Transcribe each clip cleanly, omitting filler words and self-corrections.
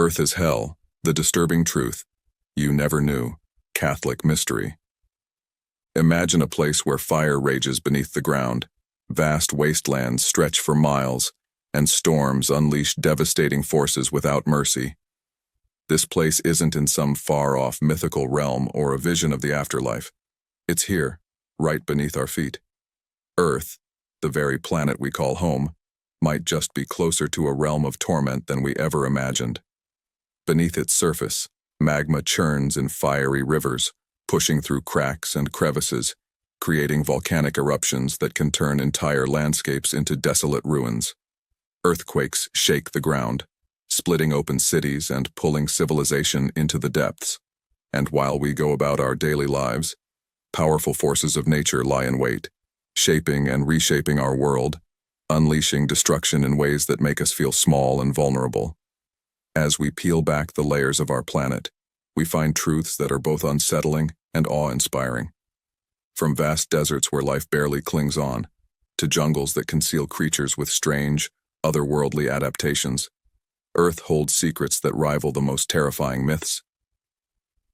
Earth is hell, the disturbing truth you never knew, Catholic mystery. Imagine a place where fire rages beneath the ground, vast wastelands stretch for miles, and storms unleash devastating forces without mercy. This place isn't in some far-off mythical realm or a vision of the afterlife. It's here, right beneath our feet. Earth, the very planet we call home, might just be closer to a realm of torment than we ever imagined. Beneath its surface, magma churns in fiery rivers, pushing through cracks and crevices, creating volcanic eruptions that can turn entire landscapes into desolate ruins. Earthquakes shake the ground, splitting open cities and pulling civilization into the depths. And while we go about our daily lives, powerful forces of nature lie in wait, shaping and reshaping our world, unleashing destruction in ways that make us feel small and vulnerable. As we peel back the layers of our planet, we find truths that are both unsettling and awe-inspiring. From vast deserts where life barely clings on, to jungles that conceal creatures with strange, otherworldly adaptations, Earth holds secrets that rival the most terrifying myths.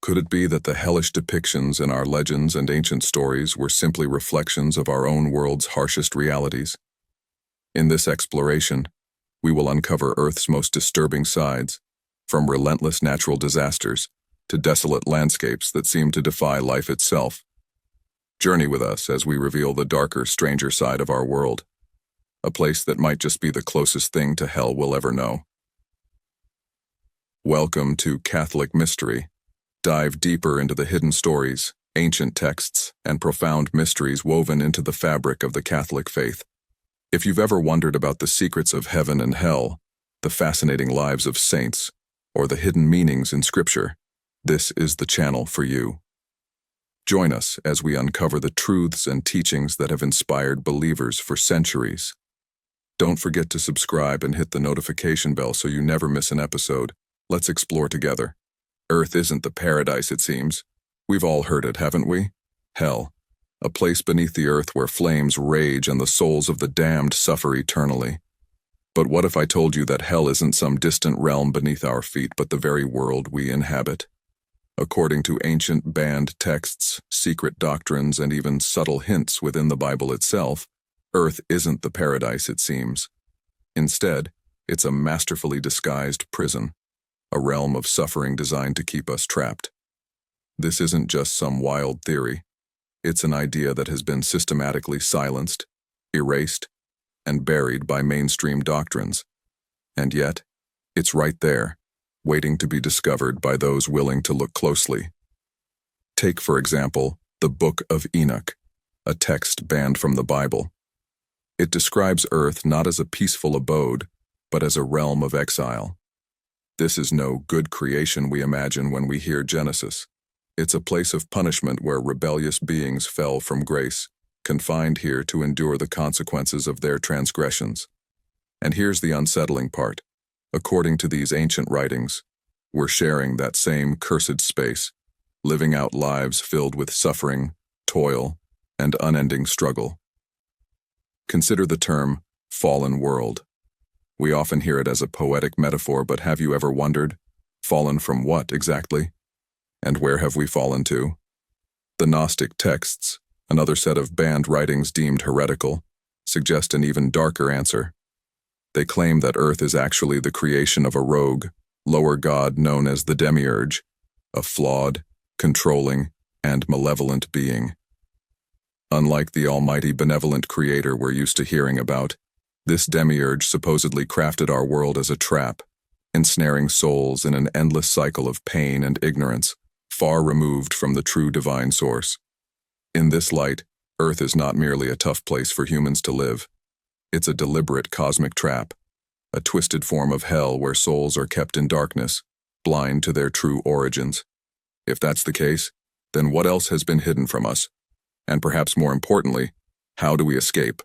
Could it be that the hellish depictions in our legends and ancient stories were simply reflections of our own world's harshest realities? In this exploration, we will uncover Earth's most disturbing sides, from relentless natural disasters to desolate landscapes that seem to defy life itself. Journey with us as we reveal the darker, stranger side of our world, a place that might just be the closest thing to hell we'll ever know. Welcome to Catholic Mystery. Dive deeper into the hidden stories, ancient texts, and profound mysteries woven into the fabric of the Catholic faith. If you've ever wondered about the secrets of heaven and hell, the fascinating lives of saints, or the hidden meanings in Scripture, this is the channel for you. Join us as we uncover the truths and teachings that have inspired believers for centuries. Don't forget to subscribe and hit the notification bell so you never miss an episode. Let's explore together. Earth isn't the paradise it seems. We've all heard it, haven't we? Hell, a place beneath the earth where flames rage and the souls of the damned suffer eternally. But what if I told you that hell isn't some distant realm beneath our feet, but the very world we inhabit? According to ancient banned texts, secret doctrines, and even subtle hints within the Bible itself, Earth isn't the paradise it seems. Instead, it's a masterfully disguised prison, a realm of suffering designed to keep us trapped. This isn't just some wild theory. It's an idea that has been systematically silenced, erased, and buried by mainstream doctrines. And yet, it's right there, waiting to be discovered by those willing to look closely. Take, for example, the Book of Enoch, a text banned from the Bible. It describes Earth not as a peaceful abode, but as a realm of exile. This is no good creation we imagine when we hear Genesis. It's a place of punishment where rebellious beings fell from grace, confined here to endure the consequences of their transgressions. And here's the unsettling part. According to these ancient writings, we're sharing that same cursed space, living out lives filled with suffering, toil, and unending struggle. Consider the term fallen world. We often hear it as a poetic metaphor, but have you ever wondered, fallen from what exactly? And where have we fallen to? The Gnostic texts, another set of banned writings deemed heretical, suggest an even darker answer. They claim that Earth is actually the creation of a rogue, lower god known as the Demiurge, a flawed, controlling, and malevolent being. Unlike the almighty benevolent creator we're used to hearing about, this Demiurge supposedly crafted our world as a trap, ensnaring souls in an endless cycle of pain and ignorance, far removed from the true divine source. In this light, Earth is not merely a tough place for humans to live. It's a deliberate cosmic trap, a twisted form of hell where souls are kept in darkness, blind to their true origins. If that's the case, then what else has been hidden from us? And perhaps more importantly, how do we escape?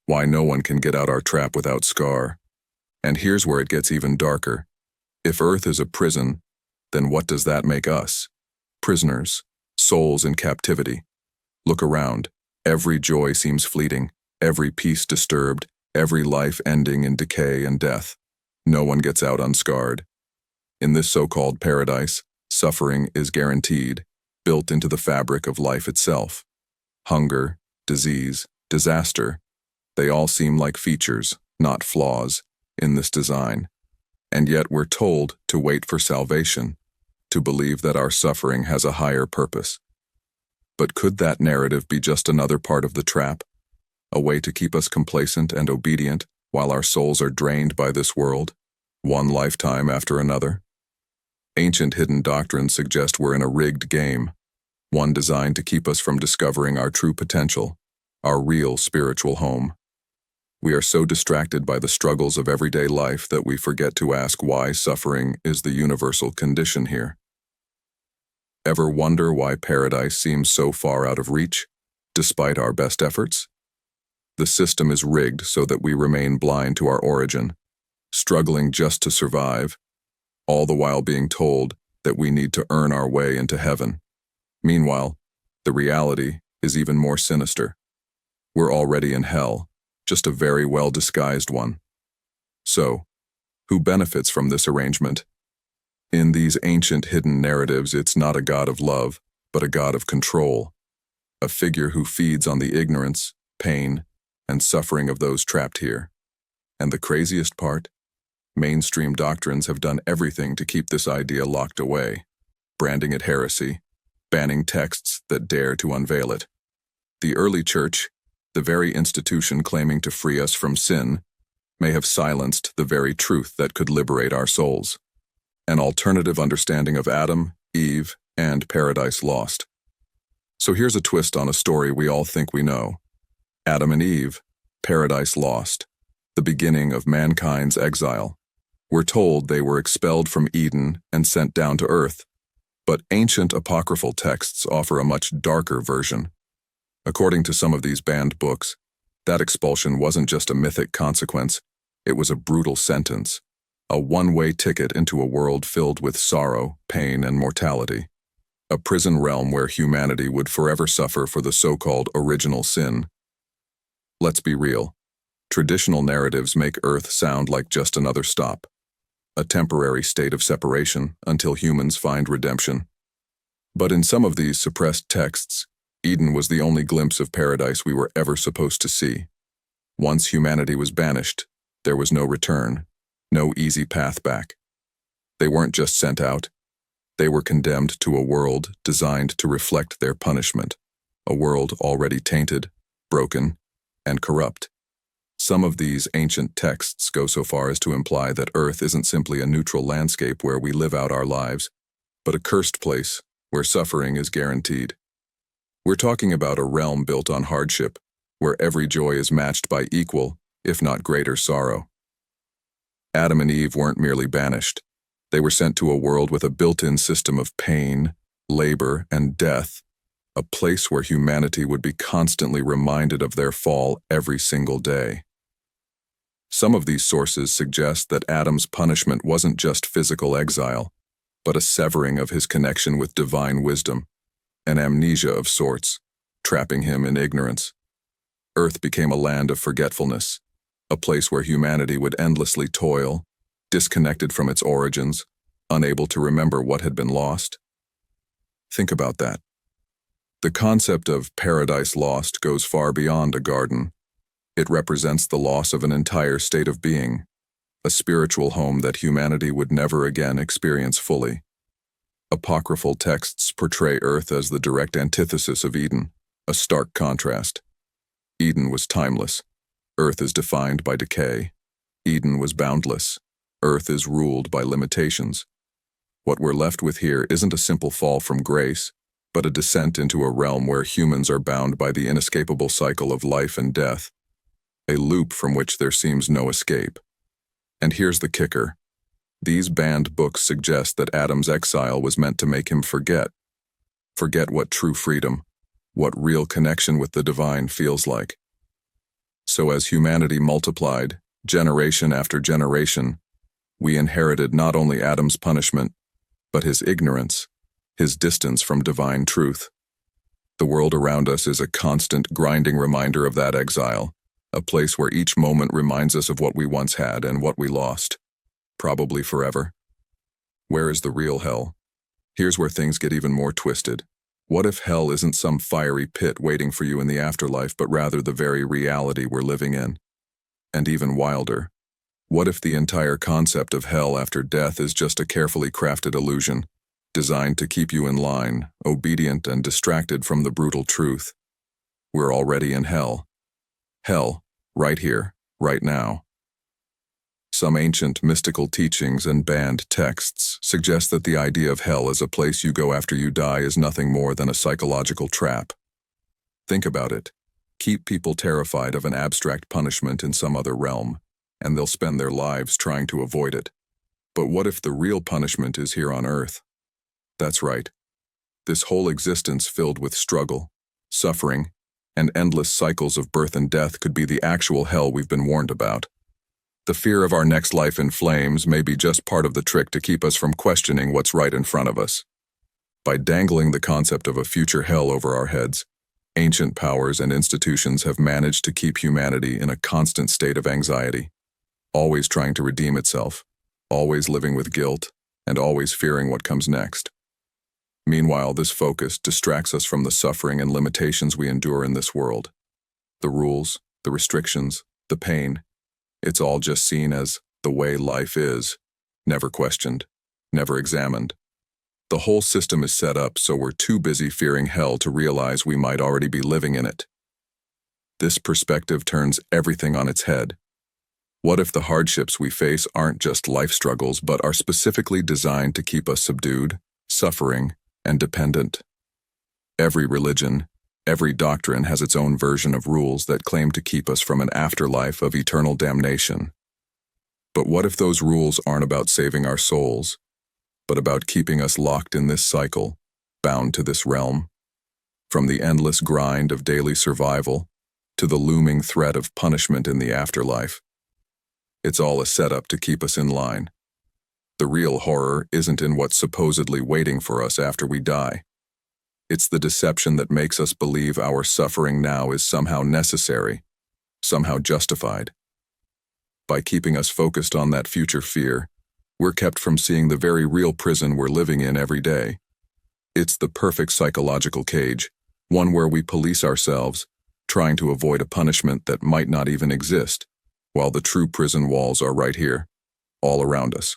Why no one can get out our trap without scar? And here's where it gets even darker. If Earth is a prison, then what does that make us? Prisoners, souls in captivity. Look around. Every joy seems fleeting, every peace disturbed, every life ending in decay and death. No one gets out unscarred. In this so-called paradise, suffering is guaranteed, built into the fabric of life itself. Hunger, disease, disaster, they all seem like features, not flaws, in this design. And yet we're told to wait for salvation, to believe that our suffering has a higher purpose. But could that narrative be just another part of the trap? A way to keep us complacent and obedient while our souls are drained by this world, one lifetime after another? Ancient hidden doctrines suggest we're in a rigged game, one designed to keep us from discovering our true potential, our real spiritual home. We are so distracted by the struggles of everyday life that we forget to ask why suffering is the universal condition here. Ever wonder why paradise seems so far out of reach, despite our best efforts? The system is rigged so that we remain blind to our origin, struggling just to survive, all the while being told that we need to earn our way into heaven. Meanwhile, the reality is even more sinister. We're already in hell, just a very well-disguised one. So, who benefits from this arrangement? In these ancient hidden narratives, it's not a god of love, but a god of control, a figure who feeds on the ignorance, pain, and suffering of those trapped here. And the craziest part? Mainstream doctrines have done everything to keep this idea locked away, branding it heresy, banning texts that dare to unveil it. The early church, the very institution claiming to free us from sin, may have silenced the very truth that could liberate our souls. An alternative understanding of Adam, Eve, and Paradise Lost. So here's a twist on a story we all think we know. Adam and Eve, Paradise Lost, the beginning of mankind's exile. We're told they were expelled from Eden and sent down to earth, but ancient apocryphal texts offer a much darker version. According to some of these banned books, that expulsion wasn't just a mythic consequence, it was a brutal sentence, a one-way ticket into a world filled with sorrow, pain, and mortality. A prison realm where humanity would forever suffer for the so-called original sin. Let's be real. Traditional narratives make Earth sound like just another stop, a temporary state of separation until humans find redemption. But in some of these suppressed texts, Eden was the only glimpse of paradise we were ever supposed to see. Once humanity was banished, there was no return, no easy path back. They weren't just sent out, they were condemned to a world designed to reflect their punishment, a world already tainted, broken, and corrupt. Some of these ancient texts go so far as to imply that Earth isn't simply a neutral landscape where we live out our lives, but a cursed place where suffering is guaranteed. We're talking about a realm built on hardship, where every joy is matched by equal, if not greater, sorrow. Adam and Eve weren't merely banished. They were sent to a world with a built-in system of pain, labor, and death, a place where humanity would be constantly reminded of their fall every single day. Some of these sources suggest that Adam's punishment wasn't just physical exile, but a severing of his connection with divine wisdom, an amnesia of sorts, trapping him in ignorance. Earth became a land of forgetfulness, a place where humanity would endlessly toil, disconnected from its origins, unable to remember what had been lost. Think about that. The concept of paradise lost goes far beyond a garden. It represents the loss of an entire state of being, a spiritual home that humanity would never again experience fully. Apocryphal texts portray Earth as the direct antithesis of Eden, a stark contrast. Eden was timeless. Earth is defined by decay. Eden was boundless. Earth is ruled by limitations. What we're left with here isn't a simple fall from grace, but a descent into a realm where humans are bound by the inescapable cycle of life and death, a loop from which there seems no escape. And here's the kicker. These banned books suggest that Adam's exile was meant to make him forget what true freedom, what real connection with the divine feels like. So as humanity multiplied, generation after generation, we inherited not only Adam's punishment, but his ignorance, his distance from divine truth. The world around us is a constant, grinding reminder of that exile, a place where each moment reminds us of what we once had and what we lost, probably forever. Where is the real hell? Here's where things get even more twisted. What if hell isn't some fiery pit waiting for you in the afterlife, but rather the very reality we're living in? And even wilder, what if the entire concept of hell after death is just a carefully crafted illusion, designed to keep you in line, obedient and distracted from the brutal truth? We're already in hell. Hell, right here, right now. Some ancient mystical teachings and banned texts suggest that the idea of hell as a place you go after you die is nothing more than a psychological trap. Think about it. Keep people terrified of an abstract punishment in some other realm, and they'll spend their lives trying to avoid it. But what if the real punishment is here on Earth? That's right. This whole existence filled with struggle, suffering, and endless cycles of birth and death could be the actual hell we've been warned about. The fear of our next life in flames may be just part of the trick to keep us from questioning what's right in front of us. By dangling the concept of a future hell over our heads, ancient powers and institutions have managed to keep humanity in a constant state of anxiety, always trying to redeem itself, always living with guilt, and always fearing what comes next. Meanwhile, this focus distracts us from the suffering and limitations we endure in this world. The rules, the restrictions, the pain, it's all just seen as the way life is, never questioned, never examined. The whole system is set up so we're too busy fearing hell to realize we might already be living in it. This perspective turns everything on its head. What if the hardships we face aren't just life struggles but are specifically designed to keep us subdued, suffering, and dependent? Every religion, every doctrine has its own version of rules that claim to keep us from an afterlife of eternal damnation. But what if those rules aren't about saving our souls, but about keeping us locked in this cycle, bound to this realm? From the endless grind of daily survival to the looming threat of punishment in the afterlife. It's all a setup to keep us in line. The real horror isn't in what's supposedly waiting for us after we die. It's the deception that makes us believe our suffering now is somehow necessary, somehow justified. By keeping us focused on that future fear, we're kept from seeing the very real prison we're living in every day. It's the perfect psychological cage, one where we police ourselves, trying to avoid a punishment that might not even exist, while the true prison walls are right here, all around us.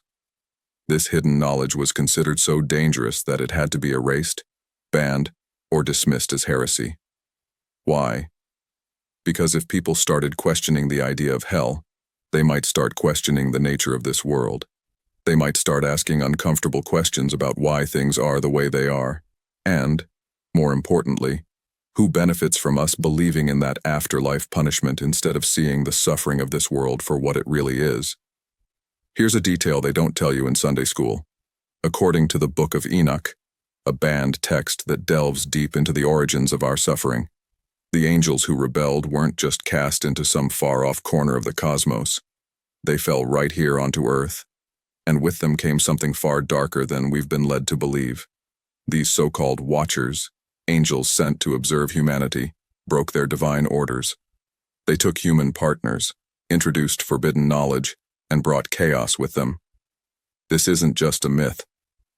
This hidden knowledge was considered so dangerous that it had to be erased, banned, or dismissed as heresy. Why? Because if people started questioning the idea of hell, they might start questioning the nature of this world. They might start asking uncomfortable questions about why things are the way they are, and, more importantly, who benefits from us believing in that afterlife punishment instead of seeing the suffering of this world for what it really is. Here's a detail they don't tell you in Sunday school. According to the Book of Enoch, a banned text that delves deep into the origins of our suffering, the angels who rebelled weren't just cast into some far-off corner of the cosmos. They fell right here onto Earth, and with them came something far darker than we've been led to believe. These so-called watchers, angels sent to observe humanity, broke their divine orders. They took human partners, introduced forbidden knowledge, and brought chaos with them. This isn't just a myth.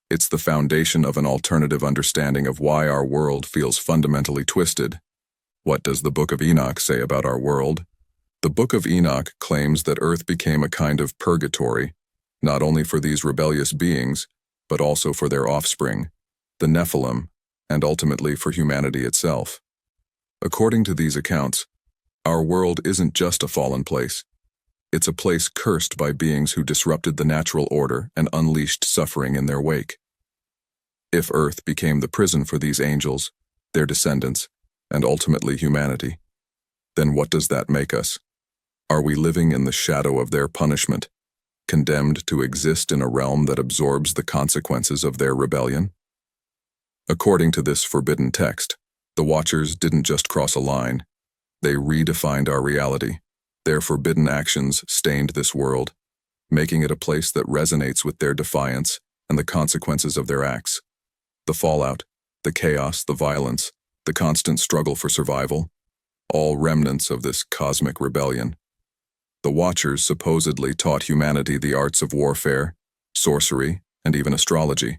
It's the foundation of an alternative understanding of why our world feels fundamentally twisted. What does the Book of Enoch say about our world? The Book of Enoch claims that Earth became a kind of purgatory, not only for these rebellious beings, but also for their offspring, the Nephilim, and ultimately for humanity itself. According to these accounts, our world isn't just a fallen place. It's a place cursed by beings who disrupted the natural order and unleashed suffering in their wake. If Earth became the prison for these angels, their descendants, and ultimately humanity, then what does that make us? Are we living in the shadow of their punishment, condemned to exist in a realm that absorbs the consequences of their rebellion? According to this forbidden text, the Watchers didn't just cross a line, they redefined our reality. Their forbidden actions stained this world, making it a place that resonates with their defiance and the consequences of their acts. The fallout, the chaos, the violence, the constant struggle for survival, all remnants of this cosmic rebellion. The Watchers supposedly taught humanity the arts of warfare, sorcery, and even astrology,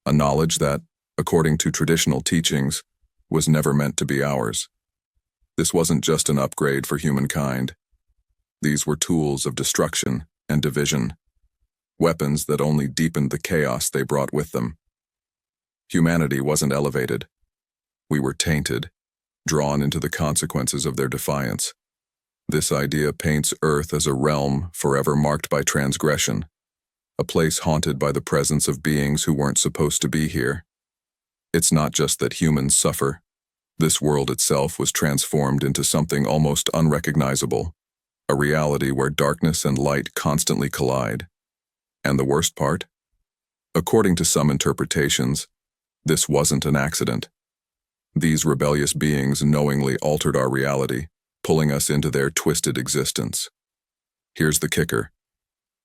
a knowledge that, according to traditional teachings, was never meant to be ours. This wasn't just an upgrade for humankind. These were tools of destruction and division, weapons that only deepened the chaos they brought with them. Humanity wasn't elevated. We were tainted, drawn into the consequences of their defiance. This idea paints Earth as a realm forever marked by transgression, a place haunted by the presence of beings who weren't supposed to be here. It's not just that humans suffer. This world itself was transformed into something almost unrecognizable, a reality where darkness and light constantly collide. And the worst part? According to some interpretations, this wasn't an accident. These rebellious beings knowingly altered our reality, pulling us into their twisted existence. Here's the kicker.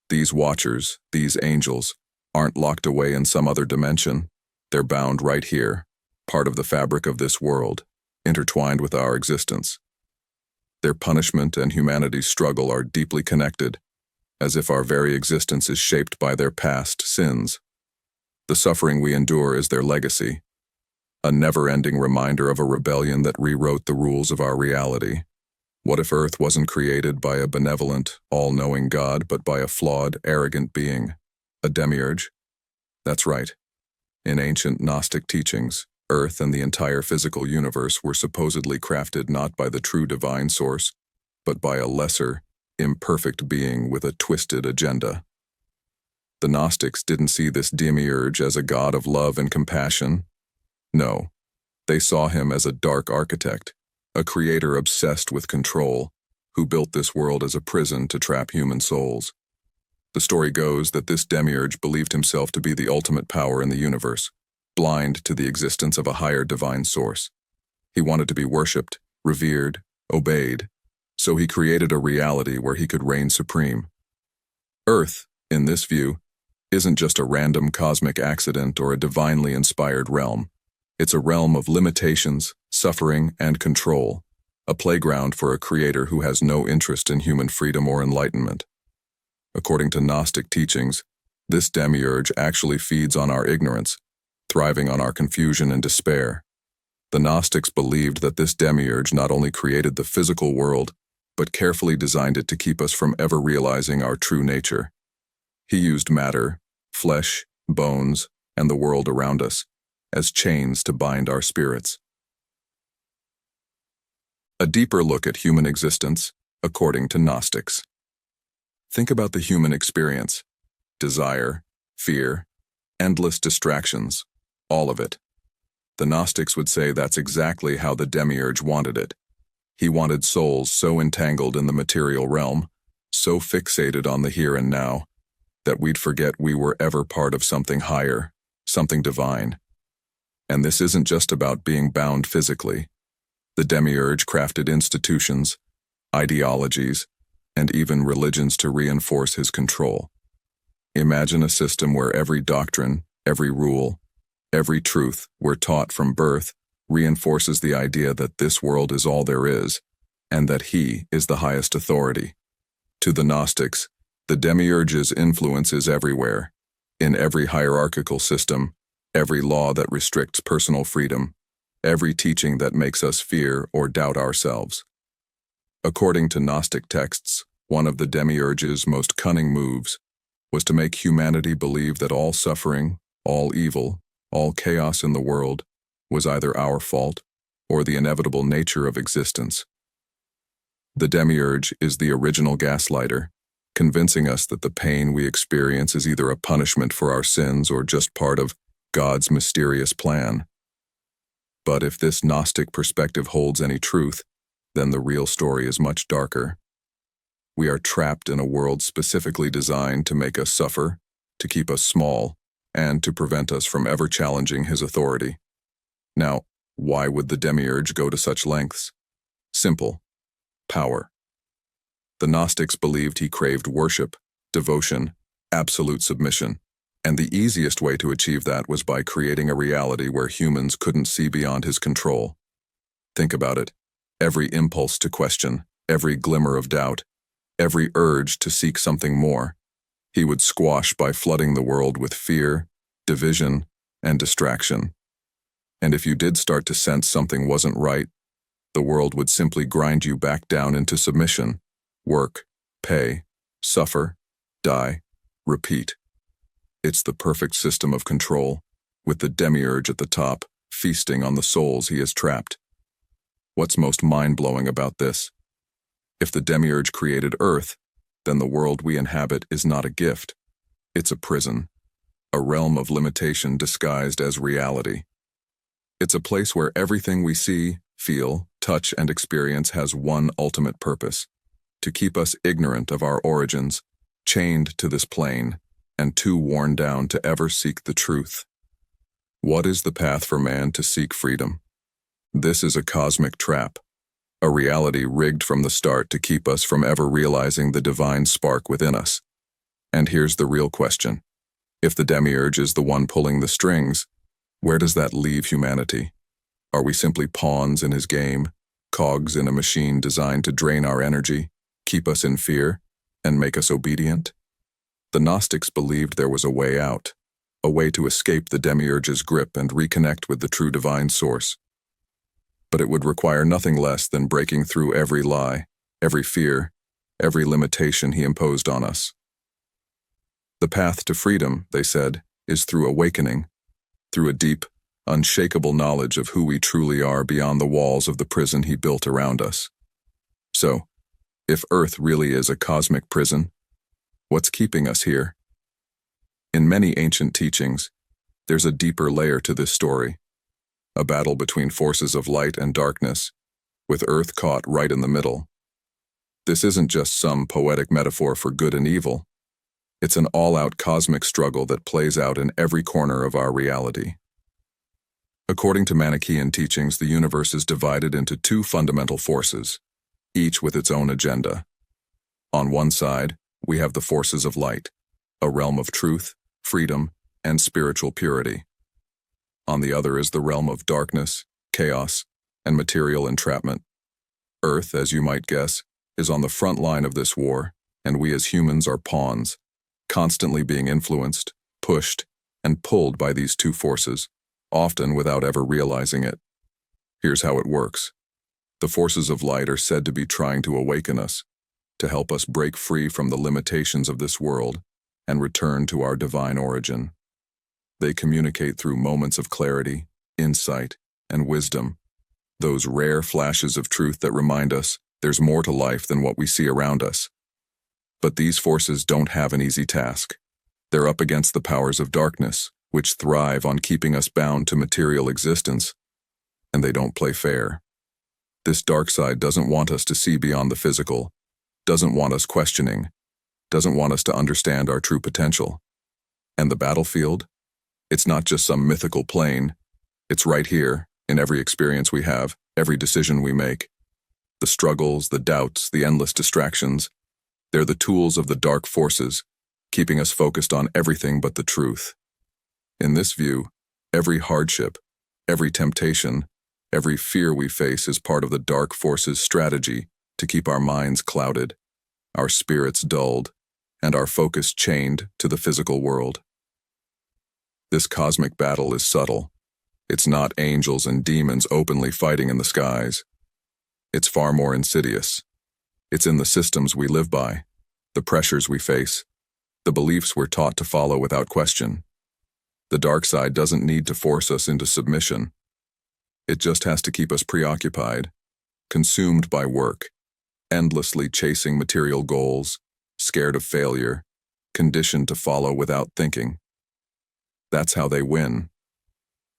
These watchers, these angels, aren't locked away in some other dimension. They're bound right here, part of the fabric of this world, intertwined with our existence. Their punishment and humanity's struggle are deeply connected, as if our very existence is shaped by their past sins. The suffering we endure is their legacy, a never-ending reminder of a rebellion that rewrote the rules of our reality. What if Earth wasn't created by a benevolent, all-knowing God, but by a flawed, arrogant being, a demiurge? That's right. In ancient Gnostic teachings, Earth and the entire physical universe were supposedly crafted not by the true divine source, but by a lesser, imperfect being with a twisted agenda. The Gnostics didn't see this demiurge as a god of love and compassion. No, they saw him as a dark architect, a creator obsessed with control, who built this world as a prison to trap human souls. The story goes that this demiurge believed himself to be the ultimate power in the universe, blind to the existence of a higher divine source. He wanted to be worshipped, revered, obeyed, so he created a reality where he could reign supreme. Earth, in this view, isn't just a random cosmic accident or a divinely inspired realm. It's a realm of limitations, suffering, and control, a playground for a creator who has no interest in human freedom or enlightenment. According to Gnostic teachings, this demiurge actually feeds on our ignorance, thriving on our confusion and despair. The Gnostics believed that this demiurge not only created the physical world, but carefully designed it to keep us from ever realizing our true nature. He used matter, flesh, bones, and the world around us as chains to bind our spirits. A deeper look at human existence, according to Gnostics. Think about the human experience: desire, fear, endless distractions, all of it. The Gnostics would say that's exactly how the demiurge wanted it. He wanted souls so entangled in the material realm, so fixated on the here and now, that we'd forget we were ever part of something higher, something divine. And this isn't just about being bound physically. The demiurge crafted institutions, ideologies, and even religions to reinforce his control. Imagine a system where every doctrine, every rule, every truth we're taught from birth reinforces the idea that this world is all there is, and that he is the highest authority. To the Gnostics, the demiurge's influence is everywhere, in every hierarchical system, every law that restricts personal freedom, every teaching that makes us fear or doubt ourselves. According to Gnostic texts, one of the demiurge's most cunning moves was to make humanity believe that all suffering, all evil, all chaos in the world was either our fault or the inevitable nature of existence. The demiurge is the original gaslighter, convincing us that the pain we experience is either a punishment for our sins or just part of God's mysterious plan. But if this Gnostic perspective holds any truth, then the real story is much darker. We are trapped in a world specifically designed to make us suffer, to keep us small, and to prevent us from ever challenging his authority. Now, why would the demiurge go to such lengths? Simple: power. The Gnostics believed he craved worship, devotion, absolute submission, and the easiest way to achieve that was by creating a reality where humans couldn't see beyond his control. Think about it. Every impulse to question, every glimmer of doubt, every urge to seek something more, he would squash by flooding the world with fear, division, and distraction. And if you did start to sense something wasn't right, the world would simply grind you back down into submission. Work, pay, suffer, die, repeat. It's the perfect system of control, with the Demiurge at the top, feasting on the souls he has trapped. What's most mind-blowing about this? If the Demiurge created Earth, then the world we inhabit is not a gift. It's a prison, a realm of limitation disguised as reality. It's a place where everything we see, feel, touch, and experience has one ultimate purpose: to keep us ignorant of our origins, chained to this plane, and too worn down to ever seek the truth. What is the path for man to seek freedom? This is a cosmic trap, a reality rigged from the start to keep us from ever realizing the divine spark within us. And here's the real question. If the Demiurge is the one pulling the strings, where does that leave humanity? Are we simply pawns in his game, cogs in a machine designed to drain our energy, keep us in fear, and make us obedient? The Gnostics believed there was a way out, a way to escape the Demiurge's grip and reconnect with the true divine source. But it would require nothing less than breaking through every lie, every fear, every limitation he imposed on us. The path to freedom, they said, is through awakening, through a deep, unshakable knowledge of who we truly are beyond the walls of the prison he built around us. So, if Earth really is a cosmic prison, what's keeping us here? In many ancient teachings, there's a deeper layer to this story. A battle between forces of light and darkness, with Earth caught right in the middle. This isn't just some poetic metaphor for good and evil. It's an all-out cosmic struggle that plays out in every corner of our reality. According to Manichaean teachings, the universe is divided into two fundamental forces, each with its own agenda. On one side, we have the forces of light, a realm of truth, freedom, and spiritual purity. On the other is the realm of darkness, chaos, and material entrapment. Earth, as you might guess, is on the front line of this war, and we as humans are pawns, constantly being influenced, pushed, and pulled by these two forces, often without ever realizing it. Here's how it works. The forces of light are said to be trying to awaken us, to help us break free from the limitations of this world and return to our divine origin. They communicate through moments of clarity, insight, and wisdom, those rare flashes of truth that remind us there's more to life than what we see around us. But these forces don't have an easy task. They're up against the powers of darkness, which thrive on keeping us bound to material existence, and they don't play fair. This dark side doesn't want us to see beyond the physical, doesn't want us questioning, doesn't want us to understand our true potential. And the battlefield? It's not just some mythical plane. It's right here, in every experience we have, every decision we make. The struggles, the doubts, the endless distractions, they're the tools of the dark forces, keeping us focused on everything but the truth. In this view, every hardship, every temptation, every fear we face is part of the dark forces' strategy to keep our minds clouded, our spirits dulled, and our focus chained to the physical world. This cosmic battle is subtle. It's not angels and demons openly fighting in the skies. It's far more insidious. It's in the systems we live by, the pressures we face, the beliefs we're taught to follow without question. The dark side doesn't need to force us into submission. It just has to keep us preoccupied, consumed by work, endlessly chasing material goals, scared of failure, conditioned to follow without thinking. That's how they win.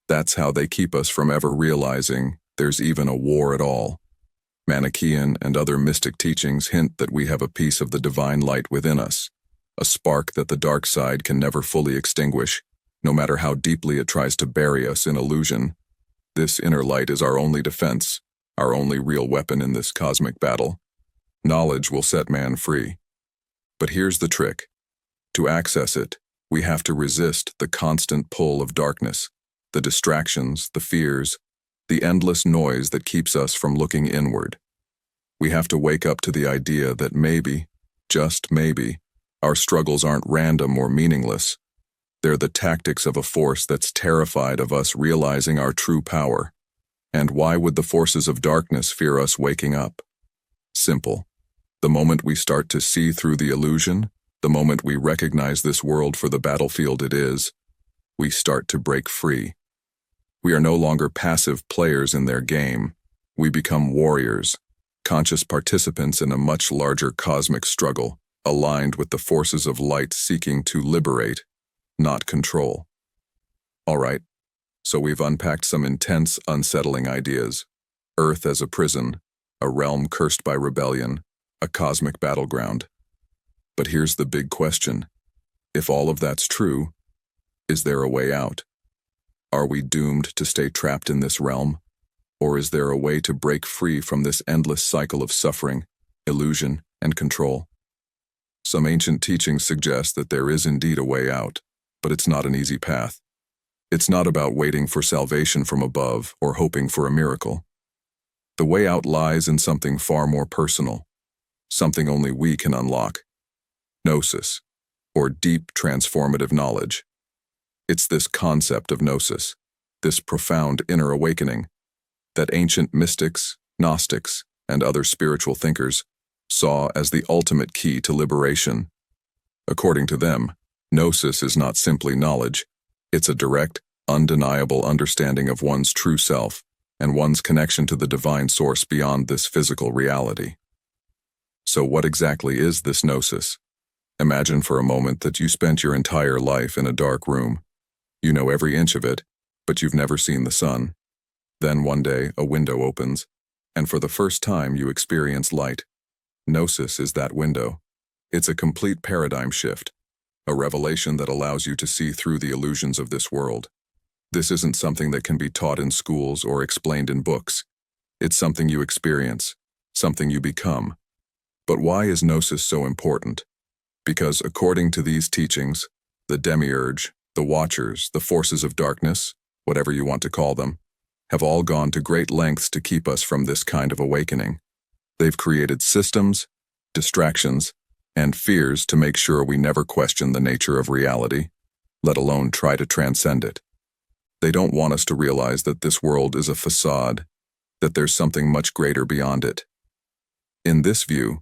That's how they keep us from ever realizing there's even a war at all. Manichaean and other mystic teachings hint that we have a piece of the divine light within us, a spark that the dark side can never fully extinguish, no matter how deeply it tries to bury us in illusion. This inner light is our only defense, our only real weapon in this cosmic battle. Knowledge will set man free. But here's the trick. To access it, we have to resist the constant pull of darkness, the distractions, the fears, the endless noise that keeps us from looking inward. We have to wake up to the idea that maybe, just maybe, our struggles aren't random or meaningless. They're the tactics of a force that's terrified of us realizing our true power. And why would the forces of darkness fear us waking up? Simple. The moment we start to see through the illusion, the moment we recognize this world for the battlefield it is, we start to break free. We are no longer passive players in their game. We become warriors, conscious participants in a much larger cosmic struggle, aligned with the forces of light seeking to liberate, not control. All right, so we've unpacked some intense, unsettling ideas. Earth as a prison, a realm cursed by rebellion, a cosmic battleground. But here's the big question. If all of that's true, is there a way out? Are we doomed to stay trapped in this realm? Or is there a way to break free from this endless cycle of suffering, illusion, and control? Some ancient teachings suggest that there is indeed a way out, but it's not an easy path. It's not about waiting for salvation from above or hoping for a miracle. The way out lies in something far more personal, something only we can unlock. Gnosis, or deep transformative knowledge. It's this concept of gnosis, this profound inner awakening, that ancient mystics, Gnostics, and other spiritual thinkers saw as the ultimate key to liberation. According to them, gnosis is not simply knowledge, it's a direct, undeniable understanding of one's true self and one's connection to the divine source beyond this physical reality. So what exactly is this gnosis? Imagine for a moment that you spent your entire life in a dark room. You know every inch of it, but you've never seen the sun. Then one day, a window opens, and for the first time you experience light. Gnosis is that window. It's a complete paradigm shift, a revelation that allows you to see through the illusions of this world. This isn't something that can be taught in schools or explained in books. It's something you experience, something you become. But why is gnosis so important? Because according to these teachings, the Demiurge, the Watchers, the forces of darkness, whatever you want to call them, have all gone to great lengths to keep us from this kind of awakening. They've created systems, distractions, and fears to make sure we never question the nature of reality, let alone try to transcend it. They don't want us to realize that this world is a facade, that there's something much greater beyond it. In this view,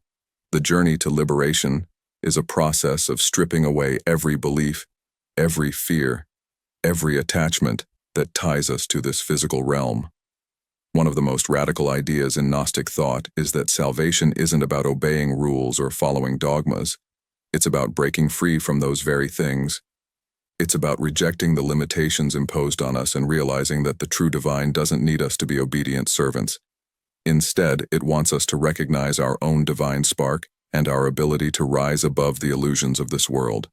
the journey to liberation is a process of stripping away every belief, every fear, every attachment that ties us to this physical realm. One of the most radical ideas in Gnostic thought is that salvation isn't about obeying rules or following dogmas. It's about breaking free from those very things. It's about rejecting the limitations imposed on us and realizing that the true divine doesn't need us to be obedient servants. Instead, it wants us to recognize our own divine spark and our ability to rise above the illusions of this world.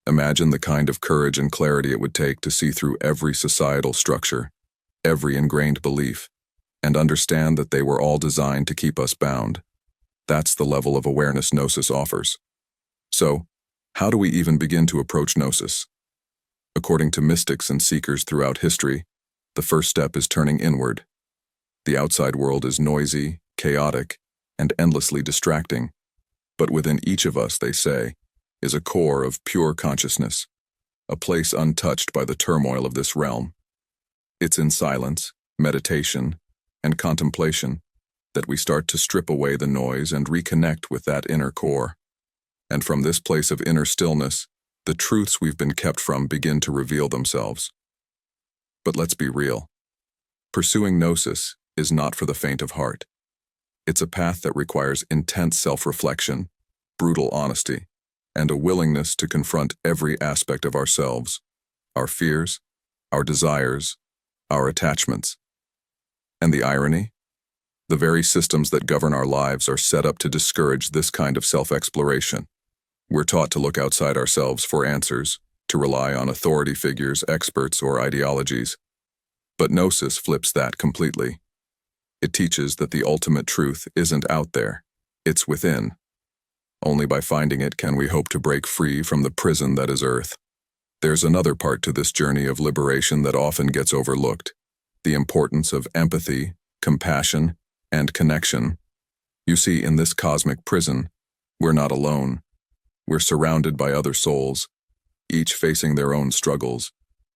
Imagine the kind of courage and clarity it would take to see through every societal structure, every ingrained belief, and understand that they were all designed to keep us bound. That's the level of awareness Gnosis offers. So, how do we even begin to approach Gnosis? According to mystics and seekers throughout history, the first step is turning inward. The outside world is noisy, chaotic, and endlessly distracting. But within each of us, they say, is a core of pure consciousness, a place untouched by the turmoil of this realm. It's in silence, meditation, and contemplation that we start to strip away the noise and reconnect with that inner core. And from this place of inner stillness, the truths we've been kept from begin to reveal themselves. But let's be real. Pursuing Gnosis is not for the faint of heart. It's a path that requires intense self-reflection, brutal honesty, and a willingness to confront every aspect of ourselves, our fears, our desires, our attachments. And the irony? The very systems that govern our lives are set up to discourage this kind of self-exploration. We're taught to look outside ourselves for answers, to rely on authority figures, experts, or ideologies. But Gnosis flips that completely. It teaches that the ultimate truth isn't out there, it's within. Only by finding it can we hope to break free from the prison that is Earth. There's another part to this journey of liberation that often gets overlooked: the importance of empathy, compassion, and connection. You see, in this cosmic prison, we're not alone. We're surrounded by other souls, each facing their own struggles,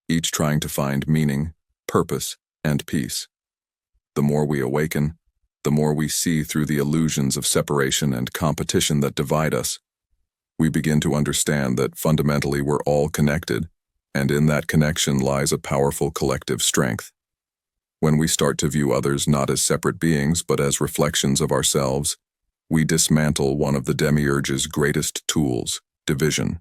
each trying to find meaning, purpose, and peace. The more we awaken, the more we see through the illusions of separation and competition that divide us. We begin to understand that fundamentally we're all connected, and in that connection lies a powerful collective strength. When we start to view others not as separate beings but as reflections of ourselves, we dismantle one of the Demiurge's greatest tools, division.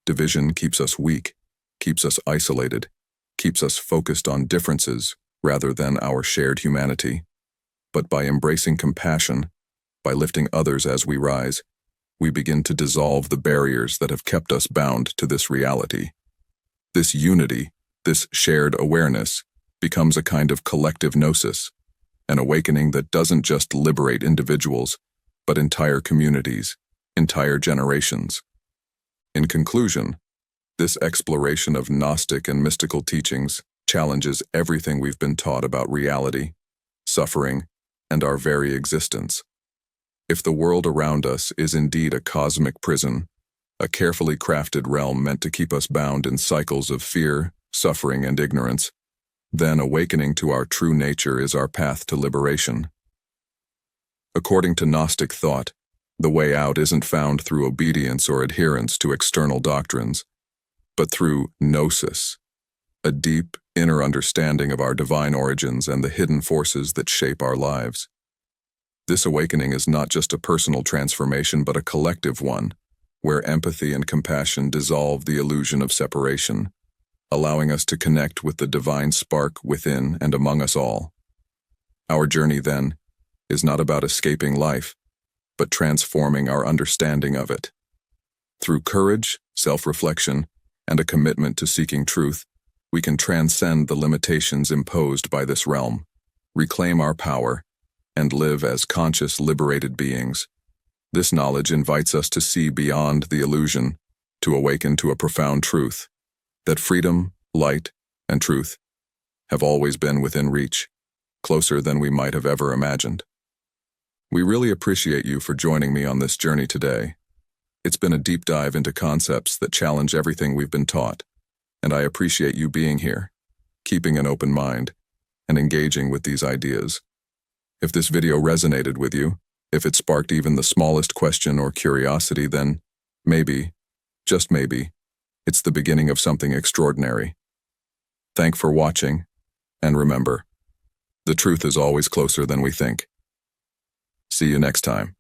Division keeps us weak, keeps us isolated, keeps us focused on differences rather than our shared humanity. But by embracing compassion, by lifting others as we rise, we begin to dissolve the barriers that have kept us bound to this reality. This unity, this shared awareness, becomes a kind of collective gnosis, an awakening that doesn't just liberate individuals, but entire communities, entire generations. In conclusion, this exploration of Gnostic and mystical teachings challenges everything we've been taught about reality, suffering, and our very existence. If the world around us is indeed a cosmic prison, a carefully crafted realm meant to keep us bound in cycles of fear, suffering, and ignorance, then awakening to our true nature is our path to liberation. According to Gnostic thought, the way out isn't found through obedience or adherence to external doctrines, but through gnosis, a deep, inner understanding of our divine origins and the hidden forces that shape our lives. This awakening is not just a personal transformation but a collective one, where empathy and compassion dissolve the illusion of separation, allowing us to connect with the divine spark within and among us all. Our journey, then, is not about escaping life, but transforming our understanding of it. Through courage, self-reflection, and a commitment to seeking truth, we can transcend the limitations imposed by this realm, reclaim our power, and live as conscious, liberated beings. This knowledge invites us to see beyond the illusion, to awaken to a profound truth, that freedom, light, and truth have always been within reach, closer than we might have ever imagined. We really appreciate you for joining me on this journey today. It's been a deep dive into concepts that challenge everything we've been taught, and I appreciate you being here, keeping an open mind, and engaging with these ideas. If this video resonated with you, if it sparked even the smallest question or curiosity, then maybe, just maybe, it's the beginning of something extraordinary. Thanks for watching, and remember, the truth is always closer than we think. See you next time.